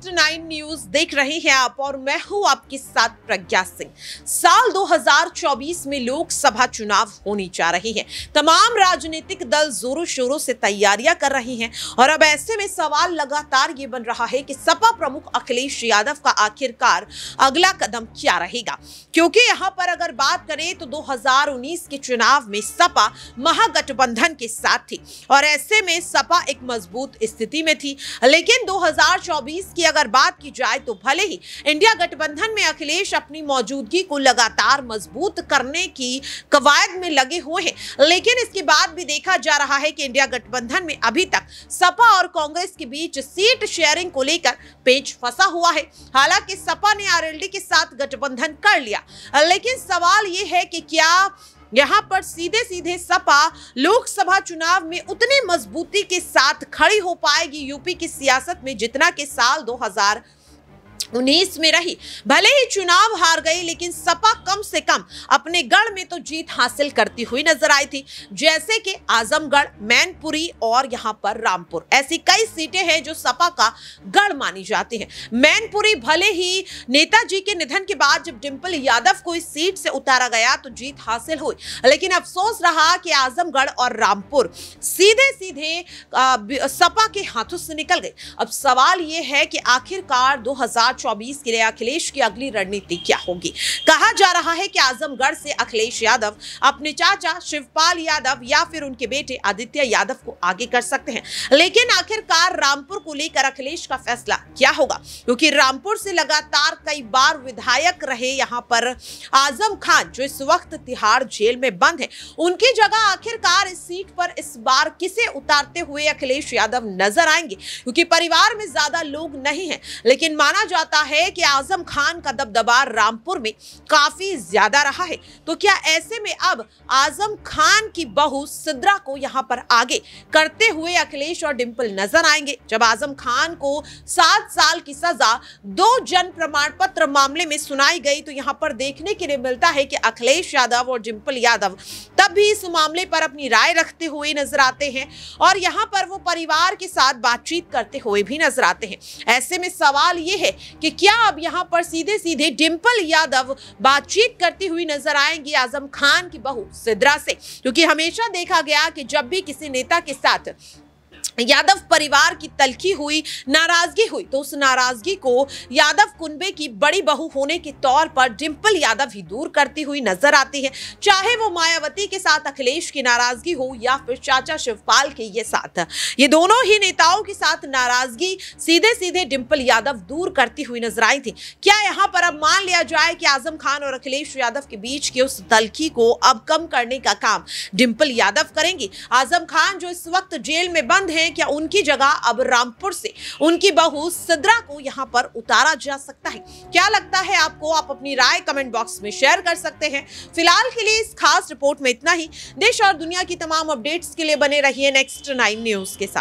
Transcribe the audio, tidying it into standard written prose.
Next 9 news देख रहे हैं आप और मैं हूं आपके साथ प्रज्ञा सिंह। साल 2024 में लोकसभा चुनाव होने जा रहे हैं। तमाम राजनीतिक दल जोरों शोरों से तैयारियां कर रहे हैं और अब ऐसे में सवाल लगातार ये बन रहा है कि सपा प्रमुख अखिलेश यादव का आखिरकार अगला कदम क्या रहेगा, क्योंकि यहां पर अगर बात करें तो 2019 के चुनाव में सपा महागठबंधन के साथ थी और ऐसे में सपा एक मजबूत स्थिति में थी। लेकिन 2024 की अगर बात की जाए तो भले ही इंडिया गठबंधन में अखिलेश अपनी मौजूदगी को लगातार मजबूत करने की कवायद में लगे हुए हैं, लेकिन इसके बाद भी देखा जा रहा है कि इंडिया गठबंधन में अभी तक सपा और कांग्रेस के बीच सीट शेयरिंग को लेकर पेच फंसा हुआ है। हालांकि सपा ने आरएलडी के साथ गठबंधन कर लिया, लेकिन सवाल यह है कि क्या यहां पर सीधे सीधे सपा लोकसभा चुनाव में उतनी मजबूती के साथ खड़ी हो पाएगी यूपी की सियासत में जितना कि साल 2019 में रही। भले ही चुनाव हार गई, लेकिन सपा कम से कम अपने गढ़ में तो जीत हासिल करती हुई नजर आई थी, जैसे कि आजमगढ़, मैनपुरी और यहां पर रामपुर। ऐसी कई सीटें हैं जो सपा का गढ़ मानी जाती हैं। मैनपुरी भले ही नेताजी के निधन के बाद जब डिंपल यादव को इस सीट से उतारा गया तो जीत हासिल हुई, लेकिन अफसोस रहा कि आजमगढ़ और रामपुर सीधे सीधे सपा के हाथों से निकल गए। अब सवाल यह है कि आखिरकार 2024 के लिए अखिलेश की अगली रणनीति क्या होगी। कहा जा रहा है कि आजमगढ़ से अखिलेश यादव अपने चाचा शिवपाल यादव या फिर उनके बेटे आदित्य यादव को आगे कर सकते हैं, लेकिन आखिरकार रामपुर को लेकर अखिलेश का फैसला क्या होगा, क्योंकि रामपुर से लगातार कई बार विधायक रहे यहां पर आजम खान जो इस वक्त तिहाड़ जेल में बंद है, उनकी जगह आखिरकार इस सीट पर इस बार किसे उतारते हुए अखिलेश यादव नजर आएंगे, क्योंकि परिवार में ज्यादा लोग नहीं है, लेकिन माना जाता है कि आजम खान का दबदबा रामपुर में काफी ज्यादा रहा है। तो क्या ऐसे में अब आजम खान की बहू सिद्रा को यहां पर आगे करते हुए अखिलेश और डिंपल नजर आएंगे? जब आजम खान को 7 साल की सजा 2 जन प्रमाण पत्र मामले में सुनाई गई तो यहां पर देखने के लिए मिलता है कि अखिलेश यादव और डिंपल यादव तब भी इस मामले पर अपनी राय रखते हुए नजर आते हैं और यहां पर वो परिवार के साथ बातचीत करते हुए भी नजर आते हैं। ऐसे में सवाल यह है कि क्या अब यहां पर सीधे सीधे डिंपल यादव बातचीत करती हुई नजर आएंगी आजम खान की बहू सिद्रा से, क्योंकि हमेशा देखा गया कि जब भी किसी नेता के साथ यादव परिवार की तलखी हुई, नाराजगी हुई, तो उस नाराजगी को यादव कुनबे की बड़ी बहू होने के तौर पर डिंपल यादव ही दूर करती हुई नजर आती है। चाहे वो मायावती के साथ अखिलेश की नाराजगी हो या फिर चाचा शिवपाल के ये साथ, ये दोनों ही नेताओं के साथ नाराजगी सीधे सीधे डिंपल यादव दूर करती हुई नजर आई थी। क्या यहाँ पर अब मान लिया जाए कि आजम खान और अखिलेश यादव के बीच की उस तलखी को अब कम करने का काम डिंपल यादव करेंगी? आजम खान जो इस वक्त जेल में बंद है, क्या उनकी जगह अब रामपुर से उनकी बहू सिद्रा को यहां पर उतारा जा सकता है? क्या लगता है आपको? आप अपनी राय कमेंट बॉक्स में शेयर कर सकते हैं। फिलहाल के लिए इस खास रिपोर्ट में इतना ही। देश और दुनिया की तमाम अपडेट्स के लिए बने रहिए नेक्स्ट 9 न्यूज के साथ।